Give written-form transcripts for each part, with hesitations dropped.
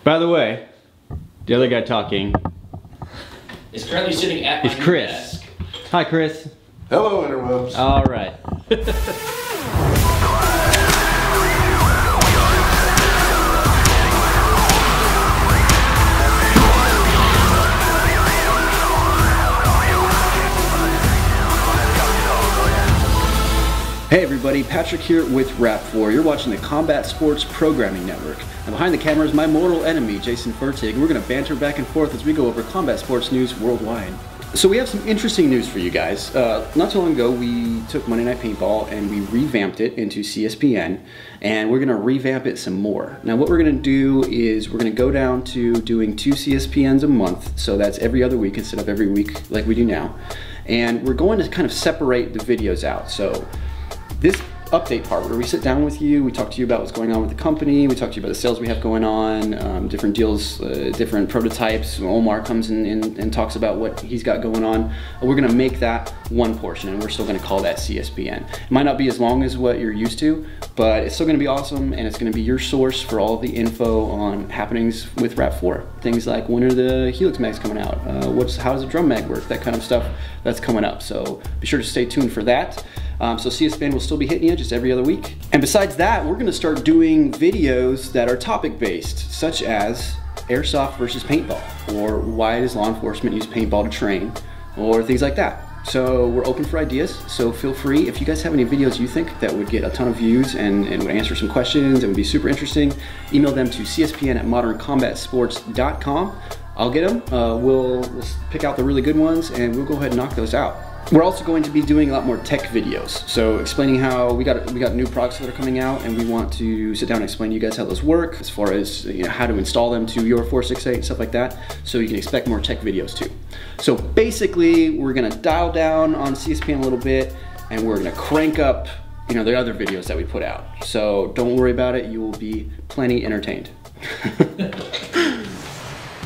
By the way, the other guy talking is currently sitting at my Chris. desk. Hi, Chris. Hello, interwebs. All right. Hey everybody, Patrick here with Rap4. You're watching the Combat Sports Programming Network. And behind the camera is my mortal enemy, Jason Fertig, and we're going to banter back and forth as we go over combat sports news worldwide. So we have some interesting news for you guys. Not too long ago, we took Monday Night Paintball and we revamped it into CSPN, and we're going to revamp it some more. Now what we're going to do is we're going to go down to doing 2 CSPNs a month, so that's every other week instead of every week like we do now. And we're going to kind of separate the videos out. So this update part where we sit down with you, we talk to you about what's going on with the company, we talk to you about the sales we have going on, different deals, different prototypes. Omar comes in and talks about what he's got going on. We're going to make that one portion, and we're still going to call that CSPN. It might not be as long as what you're used to, but it's still going to be awesome, and it's going to be your source for all the info on happenings with Rap4. Things like, when are the Helix mags coming out? How does the drum mag work? That kind of stuff that's coming up. So be sure to stay tuned for that. So CSPN will still be hitting you just every other week. And besides that, we're gonna start doing videos that are topic based, such as airsoft versus paintball, or why does law enforcement use paintball to train, or things like that. So we're open for ideas, so feel free. If you guys have any videos you think that would get a ton of views and would answer some questions and would be super interesting, email them to cspn@moderncombatsports.com. I'll get them, we'll pick out the really good ones, and we'll go ahead and knock those out. We're also going to be doing a lot more tech videos, so explaining how we got new products that are coming out, and we want to sit down and explain to you guys how those work, as far as how to install them to your 468 and stuff like that. So you can expect more tech videos too. So basically, we're gonna dial down on CSPN a little bit, and we're gonna crank up, the other videos that we put out. So don't worry about it; you will be plenty entertained.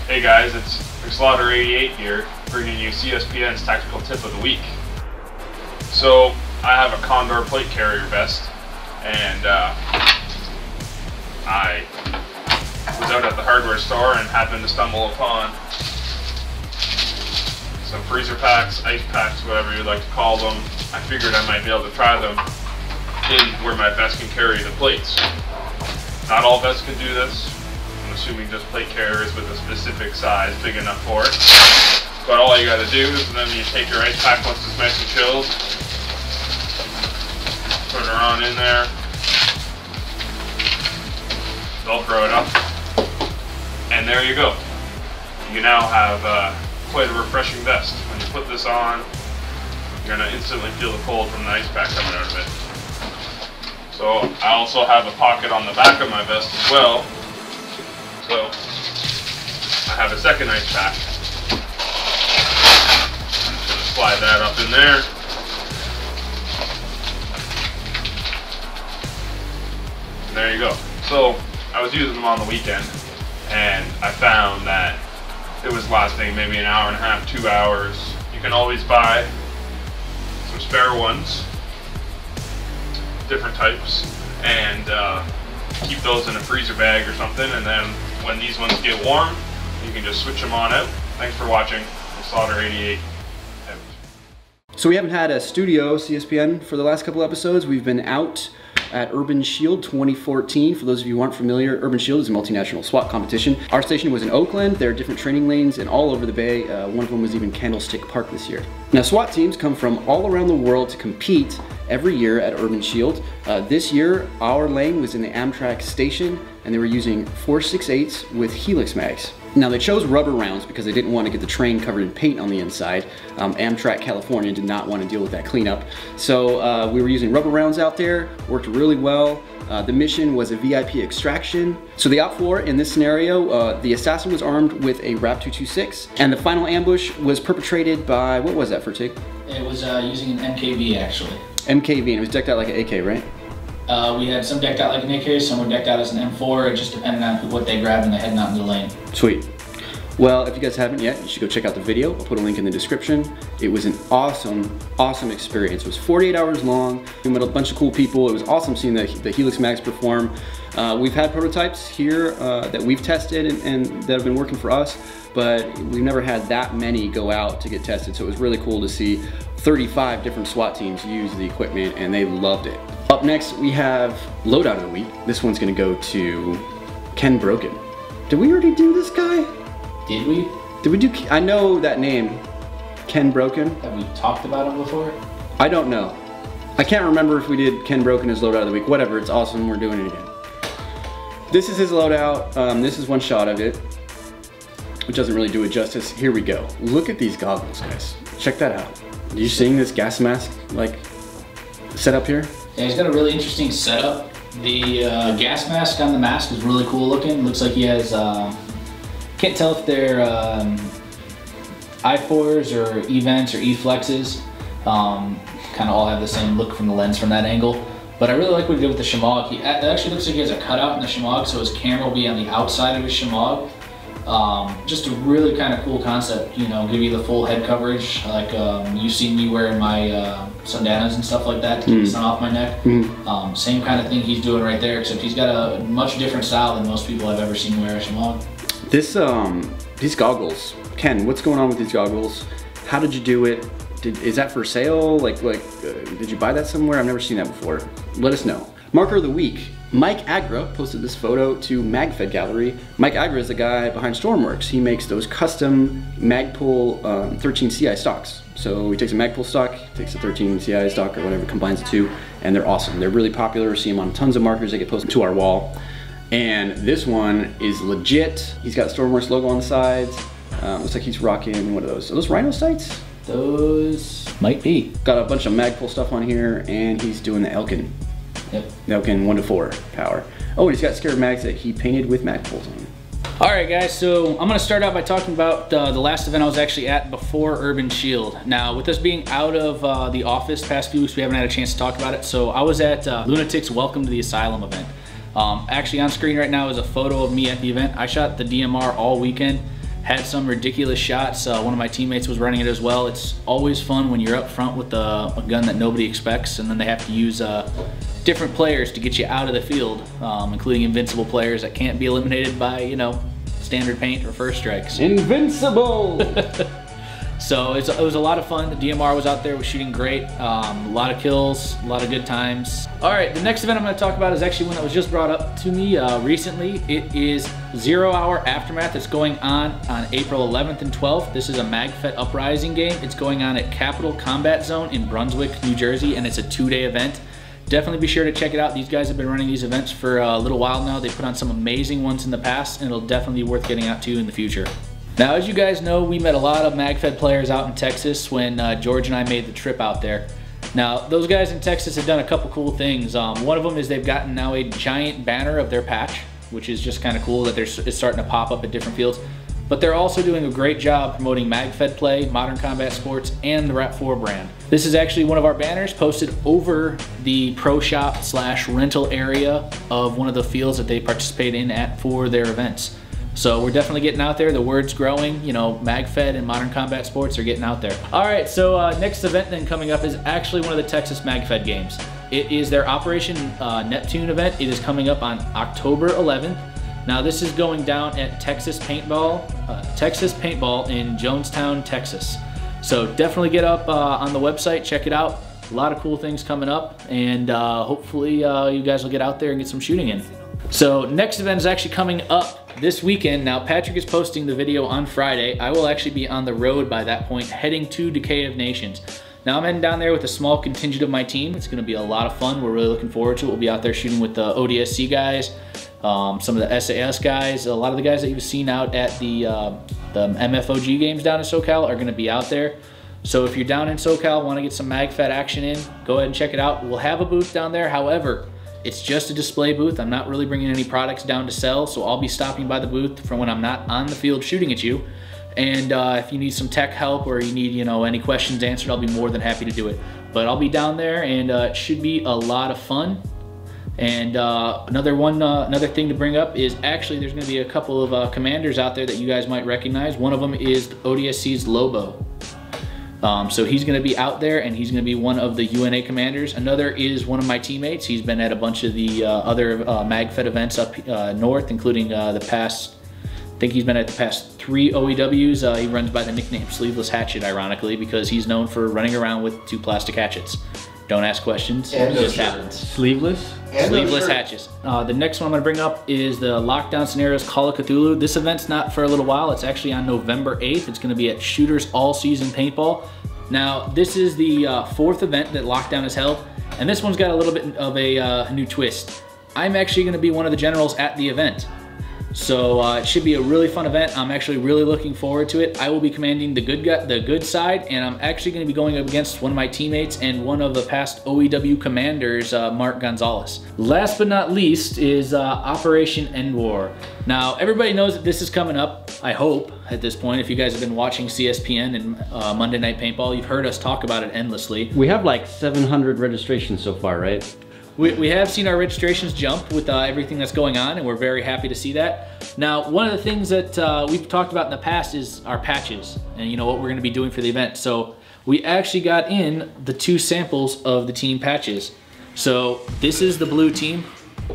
Hey guys, it's s.w.a.t here, bringing you CSPN's Tactical Tip of the Week. So, I have a Condor plate carrier vest, and I was out at the hardware store and happened to stumble upon some freezer packs, ice packs, whatever you'd like to call them. I figured I might be able to try them in where my vest can carry the plates. Not all vests can do this. I'm assuming just plate carriers with a specific size big enough for it. But all you gotta do is then you take your ice pack once it's nice and chilled, put her on in there, Velcro it up, and there you go. You now have quite a refreshing vest. When you put this on, you're gonna instantly feel the cold from the ice pack coming out of it. So I also have a pocket on the back of my vest as well. So I have a second ice pack. Just slide that up in there. And there you go. So I was using them on the weekend, and I found that it was lasting maybe an hour and a half, 2 hours. You can always buy some spare ones, different types, and keep those in a freezer bag or something, and then when these ones get warm, you can just switch them on out. Thanks for watching. s.w.a.t. out. So we haven't had a studio CSPN for the last couple episodes. We've been out at Urban Shield 2014. For those of you who aren't familiar, Urban Shield is a multinational SWAT competition. Our station was in Oakland. There are different training lanes and all over the Bay. One of them was even Candlestick Park this year. Now, SWAT teams come from all around the world to compete every year at Urban Shield. This year, our lane was in the Amtrak station, and they were using 468s with Helix mags. Now, they chose rubber rounds because they didn't want to get the train covered in paint on the inside. Amtrak California did not want to deal with that cleanup. So we were using rubber rounds out there, worked really well. The mission was a VIP extraction. So the OPFOR in this scenario, the assassin was armed with a RAP 226, and the final ambush was perpetrated by, what was that, Fertig? It was using an MKV actually. MKV, and it was decked out like an AK, right? We had some decked out like an AK, some were decked out as an M4. It just depended on what they grabbed and they heading out in the lane. Sweet. Well, if you guys haven't yet, you should go check out the video. I'll put a link in the description. It was an awesome, awesome experience. It was 48 hours long. We met a bunch of cool people. It was awesome seeing the Helix Mags perform. We've had prototypes here that we've tested and that have been working for us, but we've never had that many go out to get tested. So it was really cool to see 35 different SWAT teams use the equipment, and they loved it. Up next, we have loadout of the week. This one's gonna go to Ken Broken. Did we already do this guy? Did we? Did we do, I know that name, Ken Broken. Have we talked about him before? I don't know. I can't remember if we did Ken Broken as loadout of the week. Whatever, it's awesome, we're doing it again. This is his loadout. This is one shot of it, which doesn't really do it justice. Here we go. Look at these goggles, guys. Check that out. Are you seeing this gas mask, like, setup here? Yeah, he's got a really interesting setup. The gas mask on the mask is really cool looking. Looks like he has, can't tell if they're I4s or E-vents or E-flexes. Kind of all have the same look from the lens from that angle. But I really like what he did with the shemagh. It actually looks like he has a cutout in the shemagh, so his camera will be on the outside of his shemagh. Just a really kind of cool concept, you know, give you the full head coverage, like you've seen me wearing my sundanas and stuff like that to keep the sun off my neck. Same kind of thing he's doing right there, except he's got a much different style than most people I've ever seen wear a shemagh. These goggles, Ken, what's going on with these goggles? How did you do it? Is that for sale? Did you buy that somewhere? I've never seen that before. Let us know. Marker of the week. Mike Agra posted this photo to MagFed Gallery. Mike Agra is the guy behind Stormworks. He makes those custom Magpul 13 CI stocks. So he takes a Magpul stock, takes a 13 CI stock or whatever, combines the two, and they're awesome. They're really popular. We see them on tons of markers that get posted to our wall. And this one is legit. He's got the Stormworks logo on the sides. Looks like he's rocking, what are those? Are those Rhino sights? Those might be. Got a bunch of Magpul stuff on here, and he's doing the Elkin. Yep. The Elkin 1 to 4 power. Oh, he's got Scarab mags that he painted with Magpuls on. All right, guys, so I'm gonna start out by talking about the last event I was actually at before Urban Shield. Now, with us being out of the office past few weeks, we haven't had a chance to talk about it. So I was at Lunatic's Welcome to the Asylum event. Actually on screen right now is a photo of me at the event. I shot the DMR all weekend. Had some ridiculous shots. One of my teammates was running it as well. It's always fun when you're up front with a gun that nobody expects, and then they have to use different players to get you out of the field, including invincible players that can't be eliminated by, you know, standard paint or first strikes. Invincible! So it was a lot of fun. The DMR was out there, was shooting great. A lot of kills, a lot of good times. All right, the next event I'm gonna talk about is actually one that was just brought up to me recently. It is 0 Hour Aftermath. It's going on April 11th and 12th. This is a MagFed Uprising game. It's going on at Capital Combat Zone in Brunswick, New Jersey, and it's a 2-day event. Definitely be sure to check it out. These guys have been running these events for a little while now. They put on some amazing ones in the past, and it'll definitely be worth getting out to in the future. Now, as you guys know, we met a lot of MagFed players out in Texas when George and I made the trip out there. Now, those guys in Texas have done a couple cool things. One of them is they've gotten now a giant banner of their patch, which is just kind of cool that it's starting to pop up at different fields. But they're also doing a great job promoting MagFed play, modern combat sports, and the RAP4 brand. This is actually one of our banners posted over the pro shop / rental area of one of the fields that they participate in for their events. So we're definitely getting out there. The word's growing. You know, MagFed and modern combat sports are getting out there. All right, so next event then coming up is actually one of the Texas MagFed games. It is their Operation Neptune event. It is coming up on October 11th. Now this is going down at Texas Paintball in Jonestown, Texas. So definitely get up on the website, check it out. A lot of cool things coming up, and hopefully you guys will get out there and get some shooting in. So next event is actually coming up this weekend. Now Patrick is posting the video on Friday. I will actually be on the road by that point, heading to Decay of Nations. Now I'm heading down there with a small contingent of my team. It's gonna be a lot of fun. We're really looking forward to it. We'll be out there shooting with the ODSC guys, some of the SAS guys. A lot of the guys that you've seen out at the MFOG games down in SoCal are gonna be out there. So if you're down in SoCal, wanna get some MagFed action in, go ahead and check it out. We'll have a booth down there. However, it's just a display booth. I'm not really bringing any products down to sell, so I'll be stopping by the booth for when I'm not on the field shooting at you. And if you need some tech help or you need, you know, any questions answered, I'll be more than happy to do it. But I'll be down there, and it should be a lot of fun. And another thing to bring up is actually there's going to be a couple of commanders out there that you guys might recognize. One of them is ODSC's Lobo. So he's going to be out there, and he's going to be one of the UNA commanders. Another is one of my teammates. He's been at a bunch of the other MagFed events up north, including the past, I think he's been at the past 3 OEWs. He runs by the nickname Sleeveless Hatchet, ironically, because he's known for running around with 2 plastic hatchets. Don't ask questions, it just happens. Sleeveless? Sleeveless hatches. The next one I'm going to bring up is the Lockdown Scenarios Call of Cthulhu. This event's not for a little while. It's actually on November 8th. It's going to be at Shooters All Season Paintball. Now, this is the 4th event that Lockdown has held, and this one's got a little bit of a new twist. I'm actually going to be one of the generals at the event. So it should be a really fun event. I'm actually really looking forward to it. I will be commanding the good side, and I'm actually going to be going up against one of my teammates and one of the past OEW commanders, Mark Gonzalez. Last but not least is Operation End War. Now, everybody knows that this is coming up, I hope, at this point. If you guys have been watching CSPN and Monday Night Paintball, you've heard us talk about it endlessly. We have like 700 registrations so far, right? We have seen our registrations jump with everything that's going on, and we're very happy to see that. Now, one of the things that we've talked about in the past is our patches and, you know, what we're going to be doing for the event. So we actually got in the 2 samples of the team patches. So this is the blue team.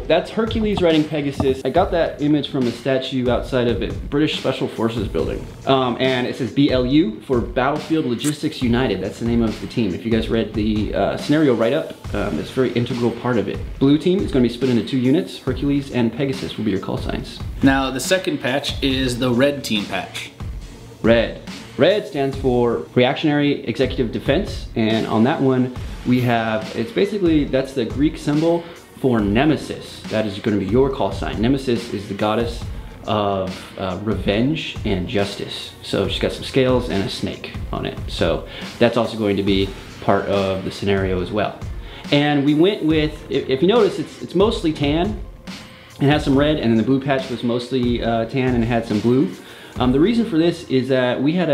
That's Hercules riding Pegasus. I got that image from a statue outside of a British Special Forces building. And it says BLU for Battlefield Logistics United. That's the name of the team. If you guys read the scenario write-up, it's a very integral part of it. Blue team is going to be split into 2 units. Hercules and Pegasus will be your call signs. Now, the second patch is the red team patch. Red. Red stands for Reactionary Executive Defense. And on that one, we have, it's basically, that's the Greek symbol for Nemesis. That is going to be your call sign. Nemesis is the goddess of revenge and justice. So she's got some scales and a snake on it. So that's also going to be part of the scenario as well. And we went with, if you notice, it's mostly tan. It has some red, and then the blue patch was mostly tan and it had some blue. The reason for this is that we had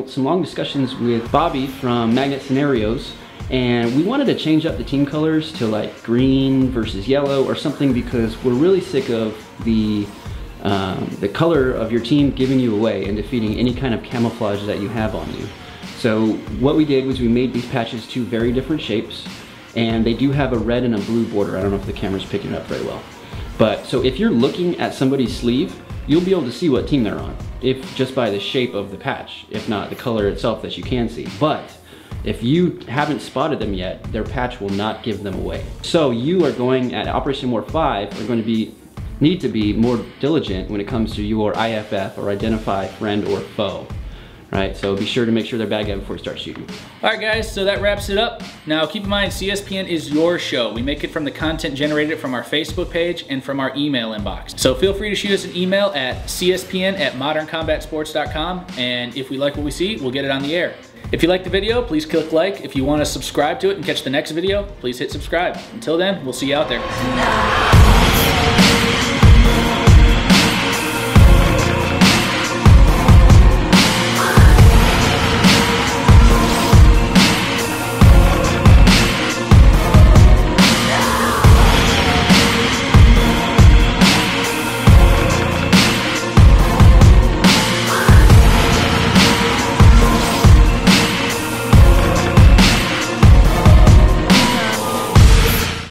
some long discussions with Bobby from Magnet Scenarios, and we wanted to change up the team colors to like green versus yellow or something, because we're really sick of the color of your team giving you away and defeating any kind of camouflage that you have on you. So what we did was we made these patches 2 very different shapes, and they do have a red and a blue border. I don't know if the camera's picking it up very well. But so if you're looking at somebody's sleeve, you'll be able to see what team they're on, if just by the shape of the patch, if not the color itself that you can see. But if you haven't spotted them yet, their patch will not give them away. So you are going, at Operation War 5, are going to need to be more diligent when it comes to your IFF, or identify friend or foe. Right, so be sure to make sure they're bad guy before you start shooting. All right, guys, so that wraps it up. Now, keep in mind, CSPN is your show. We make it from the content generated from our Facebook page and from our email inbox. So feel free to shoot us an email at cspn@moderncombatsports.com, and if we like what we see, we'll get it on the air. If you like the video, please click like. If you want to subscribe to it and catch the next video, please hit subscribe. Until then, we'll see you out there.